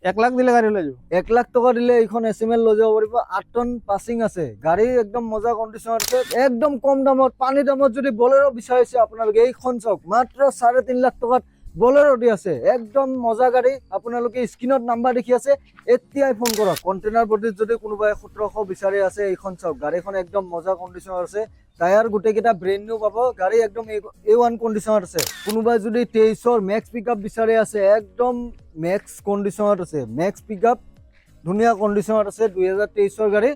1 লাখ দিলে গাড়ি লৈ যাব। 1 লাখ টকা দিলে এইখন এসএমএল লৈ যাব পাৰিব। 8 টন পাসিং আছে, গাড়ী একদম মজা কন্ডিশন আছে, একদম কম দামত। পানী দামত যদি বলেৰো বিচাৰিছে আপোনালোকে এইখন চাওক, মাত্ৰ 3.5 লাখ টকাত বলেৰো দি আছে, একদম মজা গাড়ী। আপোনালোকে স্ক্ৰিনত নাম্বাৰ দেখি আছে, এতিয়াই ফোন কৰক। কন্টেইনাৰ বডিত যদি কোনোবাই 1700 বিচাৰি আছে, এইখন চাওক, গাড়ীখন একদম মজা কন্ডিশন আছে। টায়াৰ গোটেইকেইটা ব্ৰেণ্ড নিউ পাব, গাড়ী একদম A1 কন্ডিশনত আছে। কোনোবাই যদি 23ৰ মেক্স পিকআপ বিচাৰি আছে, একদম মেক্স কন্ডিশনত আছে, মেক্স পিকআপ ধুনীয়া কন্ডিশনত আছে, 2023ৰ গাড়ী।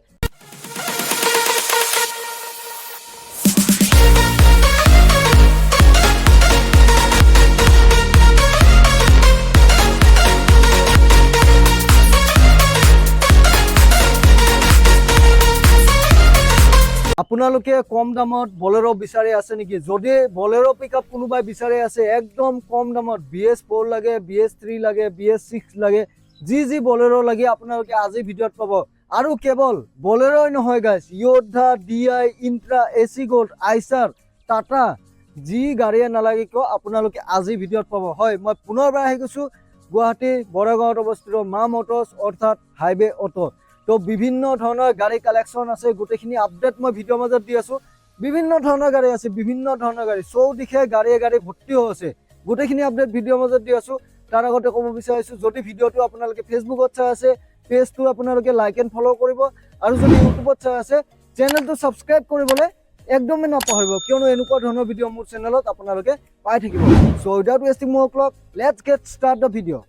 আপোনালোকে কম দামত বলেৰো বিচাৰি আছে নেকি? যদি বলেৰো পিকআপ কোনোবাই বিচাৰি আছে একদম কম দামত, BS4 লাগে, BS3 লাগে, BS6 লাগে, যি বলেৰো লাগে আপোনালোকে আজি ভিডিঅ'ত পাব। আৰু কেৱল বলেৰোই নহয় গাইছ, য়োদ্ধা, DI, Intra, AC gold, Eicher, Tata, যি গাড়ীয়ে নালাগে কিয় আপোনালোকে আজি ভিডিঅ'ত পাব। হয়, মই পুনৰবাৰ আহি গৈছোঁ গুৱাহাটী বৰগাঁৱত অৱস্থিত মা মটৰ্ছ অৰ্থাৎ হাইৱে অটো। তো বিভিন্ন ধৰণৰ গাড়ী কালেকশ্যন আছে, গোটেইখিনি আপডেট মই ভিডিঅ'ৰ মাজত দি আছোঁ। বিভিন্ন ধৰণৰ গাড়ী আছে, বিভিন্ন ধৰণৰ গাড়ী, চৌদিশে গাড়ী ভৰ্তি হৈ আছে, গোটেইখিনি আপডেট ভিডিঅ'ৰ মাজত দি আছোঁ। তাৰ আগতে ক'ব বিচাৰিছোঁ, যদি ভিডিঅ'টো আপোনালোকে ফেচবুকত চাই আছে, পেজটো আপোনালোকে লাইক এণ্ড ফ'ল' কৰিব, আৰু যদি ইউটিউবত চাই আছে চেনেলটো ছাবস্ক্ৰাইব কৰিবলৈ একদমেই নাপাহৰিব, কিয়নো এনেকুৱা ধৰণৰ ভিডিঅ' মোৰ চেনেলত আপোনালোকে পাই থাকিব। চ' উইদাউট ৱেষ্টিং মোৰ clock, let's gate start the video'.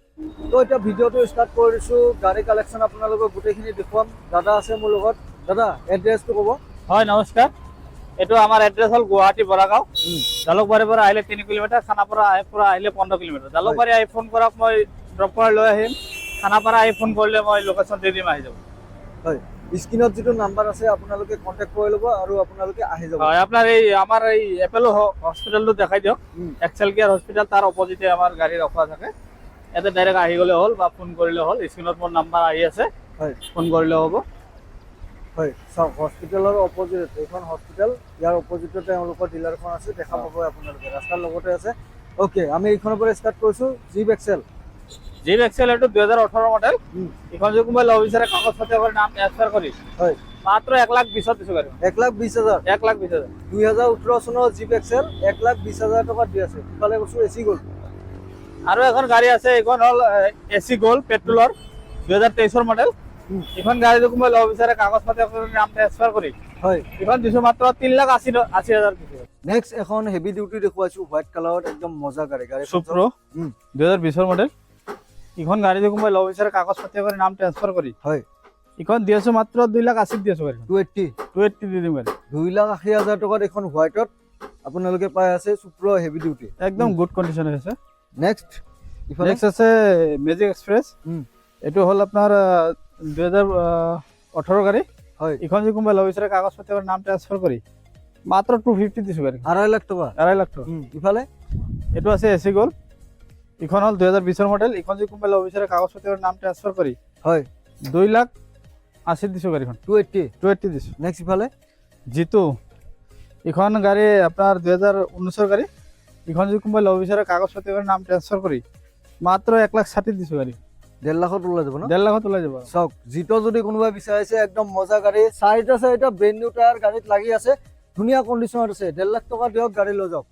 তো এতিয়া ভিডিঅ'টো ষ্টাৰ্ট কৰি দিছোঁ। গাড়ী কালেকশ্যন আপোনালোকক গোটেইখিনি দেখুৱাম। দাদা আছে মোৰ লগত, দাদা এড্ৰেছটো ক'ব। হয়, নমস্কাৰ। এইটো আমাৰ এড্ৰেছ হ'ল গুৱাহাটী বৰাগাঁও। জালুকবাৰীৰ পৰা আহিলে 3 কিলোমিটাৰ, খানাপাৰা পৰা আহিলে 15 কিলোমিটাৰ। জালুকবাৰী আহি ফোন কৰক, মই ড্ৰপ কৰাই লৈ আহিম। খানাপাৰা আহি ফোন কৰিলে মই লোকেশ্যন দি দিম, আহি যাব। হয়, স্ক্ৰীনত যিটো নাম্বাৰ আছে আপোনালোকে কণ্টেক্ট কৰি ল'ব আৰু আপোনালোকে আহি যাব। হয়, আপোনাৰ আমাৰ এই এপ'লো হস্পিটেলটো দেখাই দিয়ক, এক্সেল কেয়াৰ হস্পিটেল, তাৰ অপজিটে আমাৰ গাড়ী ৰখা থাকে। ইয়াতে ডাইৰেক্ট আহি গ'লে হ'ল বা ফোন কৰিলে হ'ল। স্ক্ৰীনত মোৰ নাম্বাৰ আহি আছে, হয়, ফোন কৰিলে হ'ব। হয়, চাওক, হস্পিটেলৰ অপজিট, এইখন হস্পিটেল, ইয়াৰ অপজিটতে তেওঁলোকৰ ডিলাৰখন আছে, দেখা পাব আপোনালোকে, ৰাস্তাৰ লগতে আছে। অ'কে, আমি এইখনৰ পৰা ষ্টাৰ্ট কৰিছোঁ। জিপ এক্সেল এইটো 2018 মডেল। এইখন যদি কোনোবাই ল'ব বিচাৰে, কাগজ পাতি কৰি নাম ট্ৰান্সফাৰ কৰি, হয়, মাত্ৰ 1,20,000 দিছোঁ গাড়ী। 1,20,000, 1,20,000। 2018 চনৰ জিপ এক্সেল 1,20,000 টকাত দি আছে। ইফালে কৈছোঁ AC গোল্ড। আৰু এখন গাড়ী আছে, এইখন হ'ল AC গোল্ড পেট্ৰলৰ 2023ৰ মডেল। এইখন গাড়ী যদি কোনোবাই ল'ব বিচাৰে, কাগজ পাতি কৰি নাম ট্ৰান্সফাৰ কৰি, হয়, এইখন দিছোঁ মাত্ৰ 3,80,000 দিছোঁ। নেক্সট এখন হেভি ডিউটি দেখুৱাইছোঁ, হোৱাইট কালাৰত, একদম মজা গাড়ী। Supro 2020ৰ model. এইখন গাড়ী যদি কোনোবাই ল'ব বিচাৰে, কাগজ পাতি কৰি নাম ট্ৰান্সফাৰ কৰি, হয়, এইখন দি আছোঁ মাত্ৰ 2,80,000 দি আছোঁ গাড়ী। 280 দি দিম গাড়ী। 2,80,000 টকাত এখন হোৱাইটত আপোনালোকে পাই আছে সুপ্ৰ হেভি ডিউটি, একদম গুড কণ্ডিশ্যন আছে। নেক্সট নেক্সট আছে মেজিক এক্সপ্ৰেছ। এইটো হ'ল আপোনাৰ 2018 গাড়ী। হয়, এইখন যদি কোনোবাই ল'ব বিচাৰে, কাগজ পাতি কৰি নাম ট্ৰান্সফাৰ কৰি, মাত্ৰ 250 দিছোঁ গাড়ী। 2.5 লাখ টকা। 2.5 লাখ টকা। ইফালে এইটো আছে AC গোল্ড। এইখন হ'ল 2020ৰ মডেল। এইখন যদি কোনোবাই ল'ব বিচাৰে, কাগজ পাতি কৰি নাম ট্ৰান্সফাৰ কৰি, হয়, 2,80,000 দিছোঁ গাড়ীখন। 280 দিছোঁ। নেক্সট ইফালে জিতু। এইখন গাড়ী আপোনাৰ 2019ৰ গাড়ী। এইখন যদি কোনোবাই ল'ব বিচাৰে, কাগজ পাতি কৰি নাম ট্ৰান্সফাৰ কৰি, মাত্ৰ 1,60,000 দিছোঁ গাড়ী। 1.5 লাখত ওলাই যাব ন? 1.5 লাখত ওলাই যাব। চাওক, জিতো যদি কোনোবাই বিচাৰিছে, একদম মজা গাড়ী, চাৰিটা ব্ৰেণ্ড নিউ টায়াৰ গাড়ীত লাগি আছে, ধুনীয়া কণ্ডিশ্যনত আছে। 1.5 লাখ টকা দিয়ক, গাড়ী লৈ যাওক।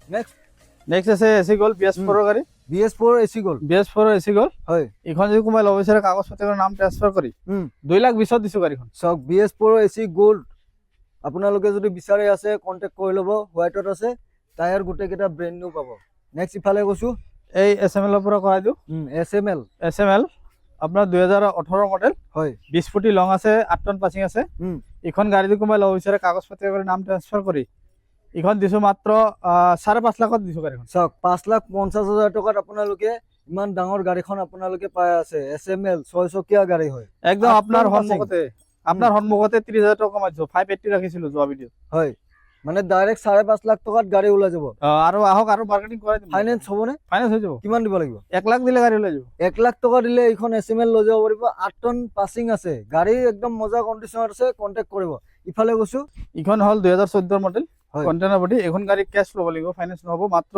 নেক্সট আছে AC গোল্ড BS4ৰ গাড়ী। BS4 AC gold. BS4 AC gold. হয়, এইখন যদি কোনোবাই ল'ব বিচাৰে, কাগজ পাতি কৰি নাম ট্ৰান্সফাৰ কৰি, 2,20,000 দিছোঁ গাড়ীখন। চাওক, BS4 AC গোল্ড আপোনালোকে যদি বিচাৰি আছে, কণ্টেক্ট কৰি ল'ব। হোৱাইটত আছে, টায়াৰ গোটেইকেইটা ব্ৰেণ্ড নিউ পাব। নেক্সট ইফালে কৈছোঁ, এই SML-ৰ পৰা কৰাই দিওঁ। SML আপোনাৰ 2018 মডেল। হয়, 20 ফুটি লং আছে, 8 টন পাছিং আছে। এইখন গাড়ী যদি কোনোবাই ল'ব বিচাৰে, কাগজ পাতি কৰি নাম ট্ৰান্সফাৰ কৰি, এইখন দিছোঁ মাত্ৰ 5.5 লাখত দিছোঁ গাড়ীখন। চাওক, 5,50,000 টকাত আপোনালোকে ইমান ডাঙৰ গাড়ীখন আপোনালোকে পাই আছে। SML 6 চকীয়া গাড়ী হয়, একদম আপোনাৰ সন্মুখতে 30,000 টকা কমাইছোঁ। 580 ৰাখিছিলোঁ যোৱা ভিডিঅ'ত। হয়, মানে ডাইৰেক্ট 5.5 লাখ টকাত গাড়ী ওলাই যাব। আৰু আহক, আৰু মাৰ্কেটিং কৰাই দিম। ফাইনেন্স হ'বনে? ফাইনেন্স হৈ যাব। কিমান দিব লাগিব? 1 লাখ দিলে গাড়ী ওলাই যাব। 1 লাখ টকা দিলে এইখন SML লৈ যাব পাৰিব। 8 টন পাছিং আছে, গাড়ী একদম মজা কণ্ডিশ্যনত আছে, কণ্টেক্ট কৰিব। ইফালে কৈছোঁ, এইখন হ'ল 2014 মডেল, হয়, কণ্টেইনাৰ বডি। এইখন গাড়ী কেছ ল'ব লাগিব, ফাইনেন্স নহ'ব। মাত্ৰ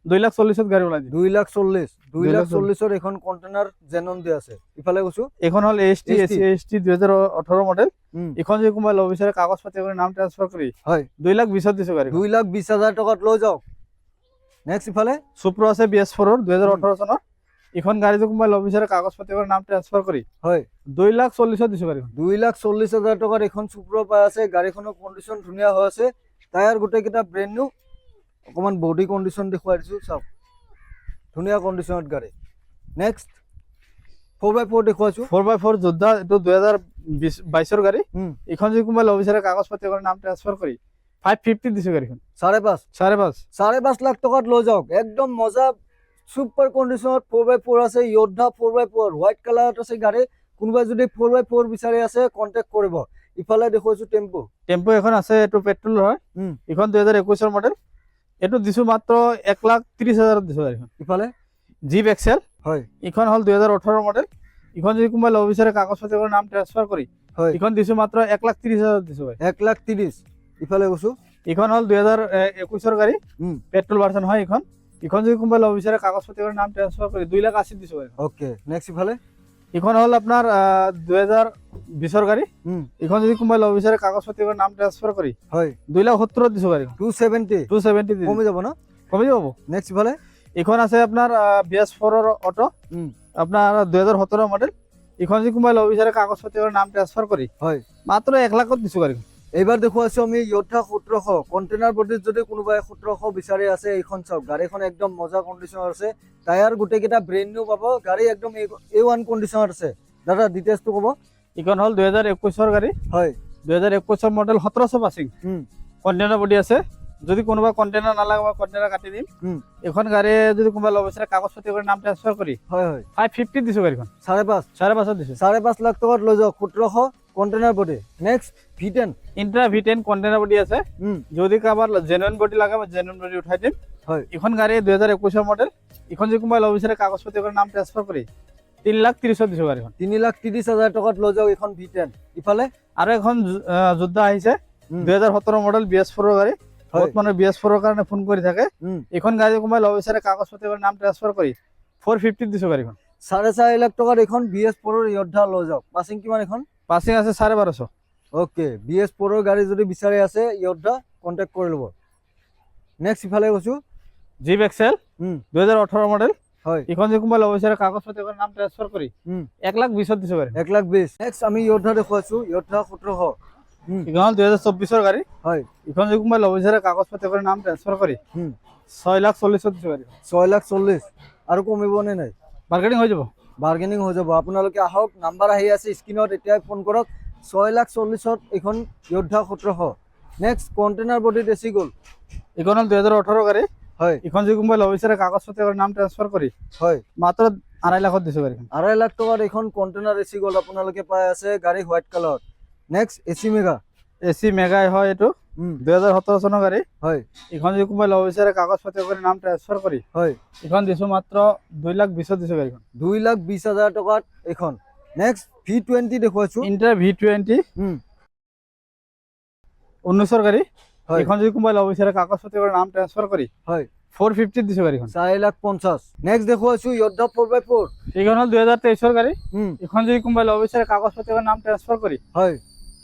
2,40,000 গাড়ী ওলাই দিম। 2,40,000 2,40,000 এখন কন্টেনার জেনন দি আছে ইফালে কৈছো এখন হল এসটি এসটি 2018 মডেল। এখন যদি কোনোবাই ল'ব বিচাৰে কাগজ পাতি কৰি নাম ট্ৰান্সফাৰ কৰি হয় 2,20,000 দিছো গাড়ী। 2,20,000 টকাত লৈ যাওক। নেক্সট ইফালে সুপ্ৰ আছে BS4 ৰ 2018 চনৰ। এখন গাড়ী যদি কোনোবাই ল'ব বিচাৰে কাগজ পাতি কৰি নাম ট্ৰান্সফাৰ কৰি হয় 2,40,000 দিছো গাড়ী। 2,40,000 টকাত এখন সুপ্ৰ পাই আছে। গাড়ীখনৰ কন্ডিশন ধুনীয়া হৈ আছে। টায়াৰ গোটেই কেইটা ব্ৰেন্ড নিউ। অকমান বডি কন্ডিশন দেখুৱাই দিছো চাওক। ধুনীয়া কন্ডিশনত গাড়ী। Next 4x4 দেখুৱাইছো। 4x4 যোদ্ধা এটো 2022 ৰ গাড়ী। এখন যদি কোনোবাই ল'ব বিচাৰে কাগজ পাতি কৰি নাম ট্ৰান্সফাৰ কৰি 550 দিছো গাড়ীখন। 5.5 লাখ টকাত লৈ যাওক। একদম মজা সুপাৰ কন্ডিশনত 4x4 আছে। যোদ্ধা 4x4 হোৱাইট কালাৰত আছে গাড়ী। কোনোবাই যদি 4x4 বিচাৰি আছে কন্টাক্ট কৰিব। ইফালে দেখুৱাইছো টেম্পো এখন আছে। এটো পেট্ৰল হয়। এখন 2021 ৰ মডেল। এটো দিছো মাত্ৰ 1,30,000 দিছো গাড়ীখন। ইফালে জিপ এক্সেল হয়। এখন হল 2018 মডেল। এখন যদি কোনোবাই ল'ব বিচাৰে কাগজ পাতি কৰি নাম ট্ৰান্সফাৰ কৰি হয় এখন দিছো মাত্ৰ 1,30,000 দিছো ভাই। 1,30,000 ইফালে কৈছো। এখন হল 2021 ৰ গাড়ী। পেট্ৰল ভাৰ্সন হয় এখন। এখন যদি কোনোবাই ল'ব বিচাৰে কাগজ পাতি কৰি নাম ট্ৰান্সফাৰ কৰি 2,80,000 দিছো ভাই। ওকে নেক্সট ইফালে এখন হল আপোনাৰ 2020 ৰ গাড়ী। এখন যদি কোনোবাই ল'ব বিচাৰে কাগজ পাতি কৰি নাম ট্ৰান্সফাৰ কৰি হয় 2,70,000 দিছো গাড়ী। 270 কমি যাব না? কমি যাব। নেক্সট ইফালে এখন আছে আপোনাৰ BS4 ৰ অটো। আপোনাৰ 2017 মডেল। এখন যদি কোনোবাই ল'ব বিচাৰে কাগজ পাতি কৰি নাম ট্ৰান্সফাৰ কৰি হয় মাত্ৰ 1,00,000 দিছো গাড়ী। এইবাৰ দেখুৱাইছো আমি যোদ্ধা 1700 কন্টেনাৰ বডিত যদি কোনোবাই 1700 বিচাৰি আছে এইখন চাওক। গাড়ীখন একদম মজা কন্ডিশনত আছে। টায়াৰ গোটেই কেইটা ব্ৰেন্ড নিউ পাব। গাড়ী একদম A1 কন্ডিশনত আছে। দাদা ডিটেইলছটো ক'ব। এখন হল 2021 ৰ গাড়ী হয়। 2021 মডেল 1700 পাসিং। কন্টেনাৰ বডি আছে। যদি কোনোবা কন্টেনাৰ নালাগে মই কন্টেনাৰ কাটি দিম। এখন গাড়ী যদি কোনোবা ল'ব বিচাৰে কাগজ পাতি কৰি নাম ট্ৰান্সফাৰ কৰি হয় 550 দিছো গাড়ীখন। 5.5 দিছো। 5.5 লাখ টকাত লৈ যাওক 1700 container body. Next V10 Intra V10 container body আছে। যদি কাবার জেনুইন বডি লাগে মই জেনুইন বডি উঠাই দিম। হয় এখন গাড়ী 2021 মডেল। এখন যদি কোনোবাই ল'ব বিচাৰে কাগজ পাতি কৰি নাম ট্ৰান্সফাৰ কৰি 3,30,000 দিছো গাড়ীখন। 3,30,000 টকাত লৈ যাওক এখন V10। ইফালে আৰু এখন যোদ্ধা আহিছে 2017 মডেল BS4 ৰ গাড়ী। বহুত মানে BS4 ৰ কাৰণে ফোন কৰি থাকে। এখন গাড়ী কোনোবাই ল'ব বিচাৰে কাগজ পাতি কৰি নাম ট্ৰান্সফাৰ কৰি 450 দিছো গাড়ীখন। 4.5 লাখ টকাত এখন BS4 ৰ যোদ্ধা লৈ যাওক। পাসিং কিমান এখন? পাসিং আছে 1250। ওকে BS4 ৰ গাড়ী যদি বিচাৰি আছে যোদ্ধা কন্টাক্ট কৰি লব। নেক্সট ইফালে কৈছো জিপ এক্সেল 2018 মডেল হয়। এখন যদি কোনোবাই ল'ব বিচাৰে কাগজ পাতি কৰি নাম ট্ৰান্সফাৰ কৰি 1,20,000 দিছো গাড়ী। 1,20,000। নেক্সট আমি যোদ্ধা দেখুৱাইছো যোদ্ধা 1700। এখন 2024 ৰ গাড়ী হয়। এখন যদি কোনোবাই ল'ব বিচাৰে কাগজ পাতি কৰি নাম ট্ৰান্সফাৰ কৰি 6,40,000 দিছো গাড়ী। 6,40,000 আৰু কমিব নে নাই? বাৰ্গেনিং হৈ যাব। বাৰ্গেনিং হৈ যাব। আপোনালোকে আহক। নাম্বাৰ আহি আছে স্ক্ৰিনত। এতিয়াই ফোন কৰক। 6,40,000 এখন যোদ্ধা 1700। নেক্সট কন্টেনার বডি এসি গল। এখন হল 2018 গাড়ী হয়। এখন যদি কোনোবাই ল'ব বিচাৰে কাগজ পাতি কৰি নাম ট্ৰান্সফাৰ কৰি হয় মাত্ৰ 2.5 লাখত দিছো গাড়ীখন। 2.5 লাখ টকাত এখন কন্টেনার এসি গল আপোনালোকে পাই আছে। গাড়ী white colour. Next AC mega হয় এটো 2017 চনৰ গাড়ী হয়। এখন যদি কোনোবাই ল'ব বিচাৰে কাগজ পাতি কৰি নাম ট্ৰান্সফাৰ কৰি হয় এখন দিছো মাত্ৰ 2,20,000 দিছো গাড়ীখন। 2,20,000 টকাত এখন। নেক্সট V20 দেখুৱাইছো ইন্ট্ৰা V20 19 ৰ গাড়ী। এখন যদি কোনোবাই ল'ব বিচাৰে কাগজ পাতি কৰি নাম ট্ৰান্সফাৰ কৰি হয় 450 দিছো গাড়ীখন। 4,50,000। নেক্সট দেখুৱাইছো যোদ্ধা 4x4। এখন হল 2023 ৰ গাড়ী। এখন যদি কোনোবাই ল'ব বিচাৰে কাগজ পাতি কৰি নাম ট্ৰান্সফাৰ কৰি হয়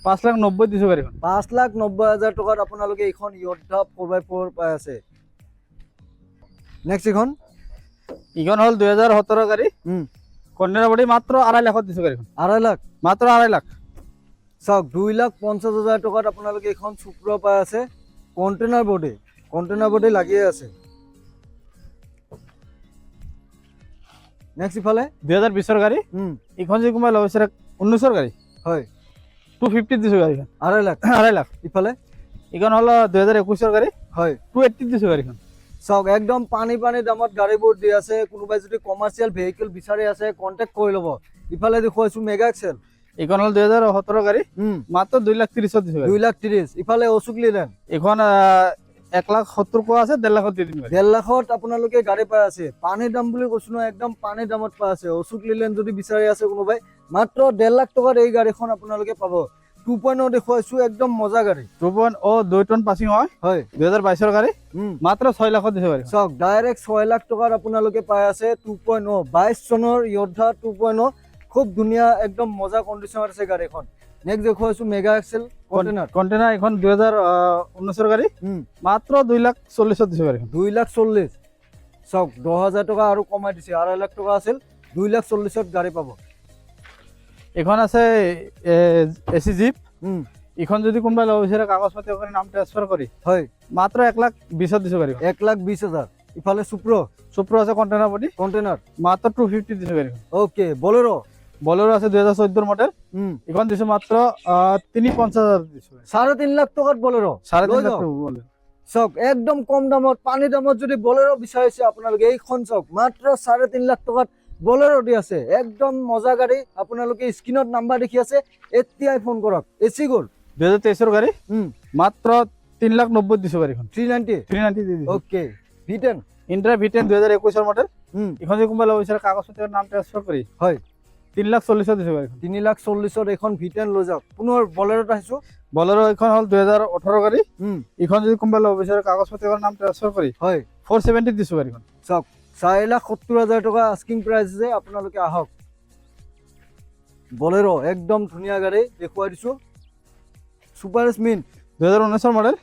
5,90,000 দিছো গাড়ীখন। 5,90,000 টকাত আপোনালোকে এখন যোদ্ধা 4x4 পাই আছে। নেক্সট এখন হল 2017 গাড়ী। কন্টেনার বডি মাত্ৰ 2.5 লাখত দিছো গাড়ীখন। 2.5 লাখ মাত্ৰ 2.5 লাখ। চাওক 2,50,000 টকাত আপোনালোকে এখন সুপ্ৰ পাই আছে। কন্টেনাৰ বডি লাগিয়ে আছে। নেক্সট ইফালে 2020 ৰ গাড়ী। এখন যদি কোনোবাই ল'ব বিচাৰে 19 ৰ গাড়ী হয় 250 দিছো গাড়ীখন। 2.5 লাখ। ইফালে এখন হল 2021 ৰ গাড়ী হয় 280 দিছো গাড়ীখন। চাওক একদম পানী দামত গাড়ীবোৰ দি আছে। কোনোবাই যদি কমাৰ্চিয়েল ভেহিকল বিচাৰি আছে কন্টাক্ট কৰি ল'ব। ইফালে দেখুৱাইছো মেগা এক্সেল। এখন হল 2017 গাড়ী মাত্ৰ 2,30,000 দিছো। 2,30,000। ইফালে অশোক লিলেন এখন 1,70,000 কোৱা আছে 1.5 লাখত দি দিম। 1.5 লাখত আপোনালোকে গাড়ী পাই আছে। পানীৰ দাম বুলি কৈছো ন একদম পানীৰ দামত পাই আছে। অশোক লিলেন যদি বিচাৰি আছে কোনোবাই মাত্ৰ 1.5 লাখ টকাত এই গাড়ীখন আপোনালোকে পাব। 2.0 দেখুৱাইছো একদম মজা গাড়ী 2.0 2 টন পাছিং হয় হয় 2022 গাড়ী মাত্ৰ 6 লাখত দিছে গাড়ী চাওক ডাইৰেক্ট 6 লাখ টকাৰ আপোনালোকে পাই আছে 2.0 22 চনৰ য়োদ্ধা 2.0 খুব ধুনীয়া একদম মজা কণ্ডিশ্যনত আছে গাড়ীখন নেক্সট দেখুৱাইছো মেগা এক্সেল কন্টেনাৰ এখন 2019 গাড়ী মাত্ৰ 2,40,000 দিছে গাড়ীখন 2,40,000 চাওক 10,000 টকা আৰু কমাই দিছে 2.5 লাখ টকা আছিল 2,40,000 গাড়ী পাব এখন আছে এসি জিপ এখন যদি কোনোবা লব বিচাৰে কাগজ পাতি কৰি নাম ট্ৰান্সফাৰ কৰি হয় মাত্ৰ 1,20,000 দিছে গাড়ী 1,20,000 ইফালে সুপ্ৰ আছে কন্টেনাৰ মাত্ৰ 250 দিছে গাড়ী ওকে বলেৰো আছে 2014 মডেল এখন দিছে মাত্ৰ 3,50,000 দিছে 3.5 লাখ টকাত বলেৰো 3.5 লাখ বলেৰো চাওক একদম কম দামত পানী দামত যদি বলেৰো বিচাৰিছে আপোনালোকে এইখন চাওক মাত্ৰ 3.5 লাখ টকাত বলেৰো দি আছে একদম মজা গাড়ী আপোনালোকে স্ক্ৰিনত নাম্বাৰ দেখি আছে এতিয়াই ফোন কৰক এসি গোল্ড 2023 গাড়ী মাত্ৰ 3,90,000 দিছে গাড়ীখন 390 দি দিছে okay V10 Intra V10 2021 model এখন যদি কোনোবা লব বিচাৰে কাগজ পাতি নাম ট্ৰান্সফাৰ কৰি হয় 3,40,000 দিছে গাড়ীখন 3,40,000 এখন V10 লৈ যাওক পুনৰ বলেৰোত আহিছো বলেৰো এখন হল 2018 গাড়ী এখন যদি কোনোবা লব বিচাৰে কাগজ পাতি নাম ট্ৰান্সফাৰ কৰি হয় 470 দিছে গাড়ীখন চাওক 4,70,000 টকা আস্কিং প্ৰাইস যে আপোনালোকে আহক বলেৰো একদম ধুনীয়া গাড়ী দেখুৱাই দিছো সুপাৰ স্মিন 2019 মডেল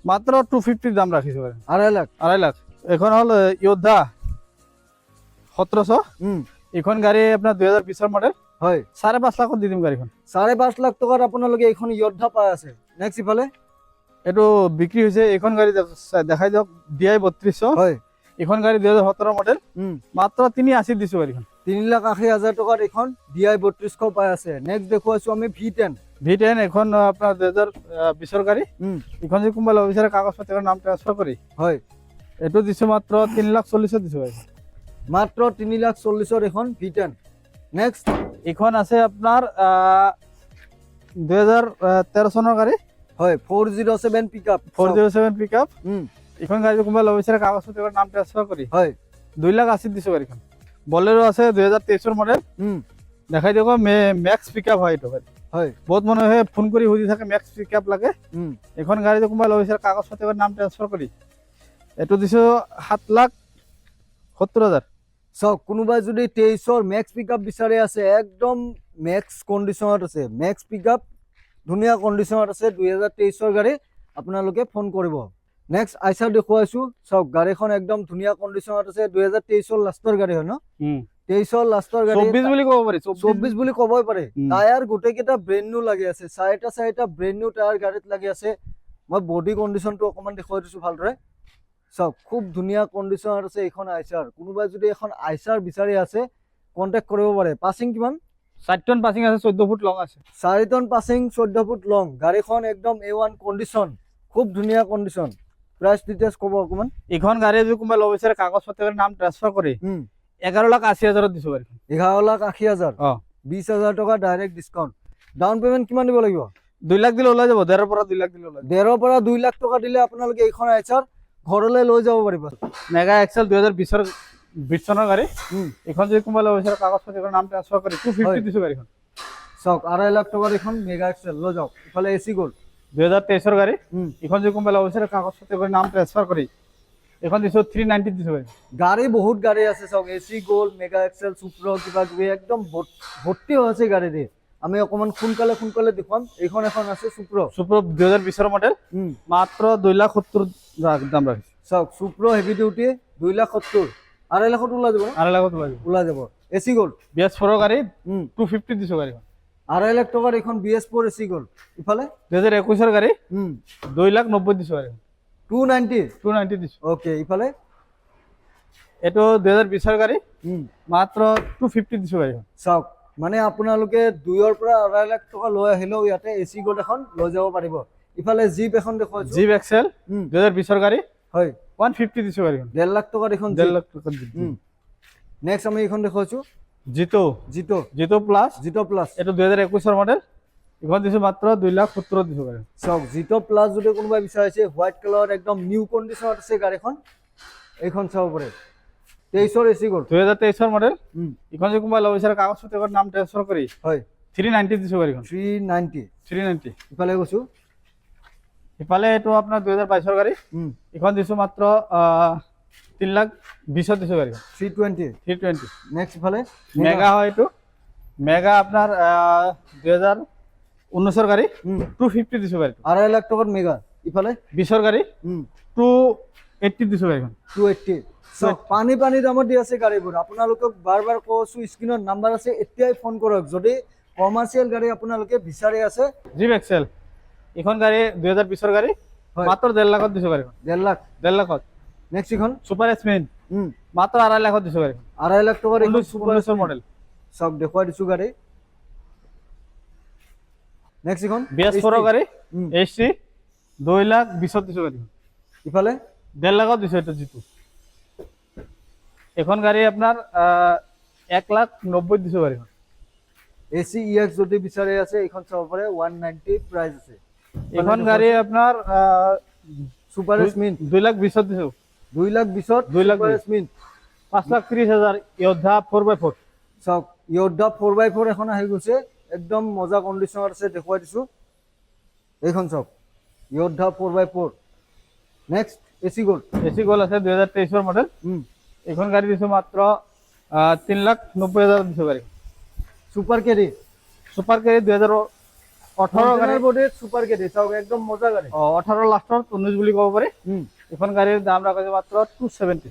মাত্ৰ 250 দাম ৰাখিছে গাড়ী 2.5 লাখ এখন হল য়োদ্ধা 1700 এখন গাড়ী আপোনাৰ 2020 মডেল হয় 5.5 লাখত দি দিম গাড়ীখন 5.5 লাখ টকাত আপোনালোকে এইখন য়োদ্ধা পাই আছে নেক্সট ইফালে এটো বিক্ৰী হৈছে এখন গাড়ী দেখাই দিয়ক DI 3200 হয় এখন গাড়ী 2017 মডেল মাত্ৰ 380 দিছো গাড়ীখন 3,80,000 টকাত এখন DI 3200 পাই আছে নেক্সট দেখুৱাইছো আমি V10 এখন আপোনাৰ 2020 গাড়ী এখন যদি কোনোবা লব বিচাৰে কাগজ পাতিৰ নাম ট্ৰান্সফাৰ কৰি হয় এটো দিছো মাত্ৰ 3,40,000 দিছো গাড়ী মাত্ৰ 3,40,000 এখন V10 নেক্সট এখন আছে আপোনাৰ 2013 চনৰ গাড়ী হয় 407 পিকআপ এখন গাড়ী কোনোবা লব বিচাৰে কাগজ পাতিৰ নাম ট্ৰান্সফাৰ কৰি হয় 2,80,000 দিছো গাড়ীখন বলেৰো আছে 2023 মডেল দেখাই দিয়ক ম্যাক্স পিকআপ হয় এটো গাড়ী হয় বহুত মানুহে ফোন কৰি সুধি থাকে ম্যাক্স পিকআপ লাগে এখন গাড়ী কোনোবা লব বিচাৰে কাগজ পাতিৰ নাম ট্ৰান্সফাৰ কৰি এটো দিছো 7,70,000 চাওক কোনোবাই যদি 23ৰ ম্যাক্স পিকআপ বিচাৰি আছে একদম ম্যাক্স কণ্ডিশ্যনত আছে ম্যাক্স পিকআপ ধুনীয়া কণ্ডিশ্যনত আছে 2023ৰ গাড়ী আপোনালোকে ফোন কৰিব নেক্সট আইচাৰ দেখুৱাইছো চাওক গাড়ীখন একদম ধুনীয়া কণ্ডিশ্যনত আছে 2023ৰ লাষ্টৰ গাড়ী হয় ন 23ৰ লাষ্টৰ গাড়ী 24 বুলি ক'ব পাৰি 24 বুলি ক'বই পাৰে টায়াৰ গোটেইকেইটা ব্ৰেণ্ড নিউ লাগি আছে চাৰিটা ব্ৰেণ্ড নিউ টায়াৰ গাড়ীত লাগি আছে মই বডি কণ্ডিশ্যনটো অকমান দেখুৱাই দিছো ভালদৰে চাওক খুব ধুনীয়া কণ্ডিশ্যনত আছে এইখন আইচাৰ কোনোবাই যদি এখন আইচাৰ বিচাৰি আছে কন্টাক্ট কৰিব পাৰে পাছিং কিমান 4 টন পাছিং আছে 14 ফুট লং আছে 4 টন পাছিং 14 ফুট লং গাড়ীখন একদম A1 কণ্ডিশ্যন খুব ধুনীয়া কণ্ডিশ্যন প্ৰাইস ডিটেইলছ ক'ব অকমান এখন গাড়ী যদি কোনোবা লব বিচাৰে কাগজ পাতিৰ নাম ট্ৰান্সফাৰ কৰি 11,80,000 দিছো গাড়ী 11,80,000 20,000 টকা ডাইৰেক্ট ডিসকাউন্ট ডাউন পেমেন্ট কিমান দিব লাগিব 2 লাখ দিলে ওলাই যাব 1.5 পৰা 2 লাখ দিলে ওলাই 1.5 পৰা 2 লাখ টকা দিলে আপোনালোকে এইখন আইচাৰ ঘৰলৈ লৈ যাব পাৰিব মেগা এক্সেল 2020 চনৰ গাড়ী এখন যদি কোনোবা লব বিচাৰে কাগজ পাতিৰ নাম ট্ৰান্সফাৰ কৰি 250 দিছো গাড়ীখন চাওক 2.5 লাখ টকাৰ এখন মেগা এক্সেল লৈ যাওক ইফালে এসি গোল্ড 2023 গাড়ী এখন যদি কোনোবা লব বিচাৰে কাগজ পাতিৰ নাম ট্ৰান্সফাৰ কৰি এখন দিছো 390 দিছো গাড়ী বহুত গাড়ী আছে চাওক AC gold mega Excel Supro কিবা কিবি একদম ভৰ্তি হৈছে গাড়ী দি আমি অকমান সোনকালে দেখুৱাম এইখন এখন আছে সুপ্ৰ 2020 মডেল মাত্ৰ 2,70,000 দাম ৰাখিছে চাওক সুপ্ৰ হেভি ডিউটি 2,70,000 2.5 লাখত ওলাই যাব এসি গোল্ড BS4 গাড়ী 250 দিছো গাড়ীখন 2.5 লাখ টকাৰ এখন BS4 এসি গোল্ড ইফালে 2021 গাড়ী 2,90,000 দিছো গাড়ী 290 দিছো ওকে ইফালে এটো 2020 গাড়ী মাত্ৰ 250 দিছো গাড়ীখন চাওক মানে আপোনালোকে 2 পৰা 2.5 লাখ টকা লৈ আহিলেও ইয়াতে এসি গোল্ড এখন লৈ যাব পাৰিব ইফালে জিপ এখন দেখুৱাইছো জিপ এক্সেল 2020 গাড়ী হয় 150 দিছো গাড়ীখন 1.5 লাখ টকা এখন 1.5 লাখ টকা নেক্সট আমি এখন দেখুৱাইছো জিটো প্লাস এটো 2021 মডেল এখন দিছো মাত্ৰ 2,70,000 দিছো গাড়ী চাওক জিটো প্লাস যদি কোনোবা বিচাৰিছে হোৱাইট কালাৰ একদম নিউ কণ্ডিশ্যনত আছে গাড়ীখন এইখন চাব পাৰে 23ৰ এসি গোল্ড 2023 মডেল এখন যদি কোনোবা লব বিচাৰে কাগজ পাতিৰ নাম ট্ৰান্সফাৰ কৰি হয় 390 দিছো গাড়ীখন 390 390 ইফালে গৈছো ইফালে এইটো আপোনাৰ 2022 ৰ গাড়ী এখন দিছো মাত্ৰ 3,20,000 দিছো গাড়ীখন 320 320 নেক্সট ইফালে মেগা হয় এইটো মেগা আপোনাৰ 2019 ৰ গাড়ী 250 দিছো গাড়ীটো 2.5 লাখ টাকাৰ মেগা ইফালে 20 ৰ গাড়ী 280 দিছো গাড়ীখন 280 সো পানি পানি দামত দি আছে গাড়ীবোৰ আপোনালোকক বাৰবাৰ কৈছো স্ক্ৰিনত নাম্বাৰ আছে এতিয়াই ফোন কৰক যদি কমাৰ্চিয়েল গাড়ী আপোনালোকে বিচাৰি আছে জিপ এক্সেল এখন গাড়ী 2020 ৰ গাড়ী মাত্ৰ 1.5 লাখত দিছো গাড়ীখন 1.5 লাখ লাখত নেক্সট এখন সুপাৰ এসমেন মাত্ৰ 2.5 লাখত দিছো গাড়ীখন 2.5 লাখ টাকাৰ এখন সুপাৰ 19 মডেল সব দেখুৱাই দিছো গাড়ী নেক্সট এখন BS4 ৰ গাড়ী HC 2,20,000 দিছো গাড়ীখন ইফালে 1.5 লাখত দিছো এটা জিতু এখন গাড়ী আপোনাৰ 1,90,000 দিছো গাড়ীখন এসি EX যদি বিচাৰি আছে এখন চাব পাৰে 190 প্ৰাইস আছে এখন গাড়ী আপোনাৰ সুপার এসমিন 2,20,000 দিছো 2,20,000 2 লাখ সুপার এসমিন 5,30,000 যোদ্ধা 4x4 সব ইয়োদ্ধা 4x4 এখন আহি গৈছে একদম মজা কন্ডিশনত আছে দেখুৱাই দিছো এইখন সব Yodha 4x4 next AC gold গল আছে 2023 ৰ মডেল এখন গাড়ী দিছো মাত্ৰ 3,90,000 দিছো গাড়ী সুপাৰ কেডি সুপাৰ কেৰি 2018 গাড়ী বডি সুপাৰ কেডি সব একদম মজা গাড়ী 18 লাষ্টৰ 19 বুলি ক'ব পাৰি এখন গাড়ীৰ দাম ৰাখিছে মাত্ৰ 270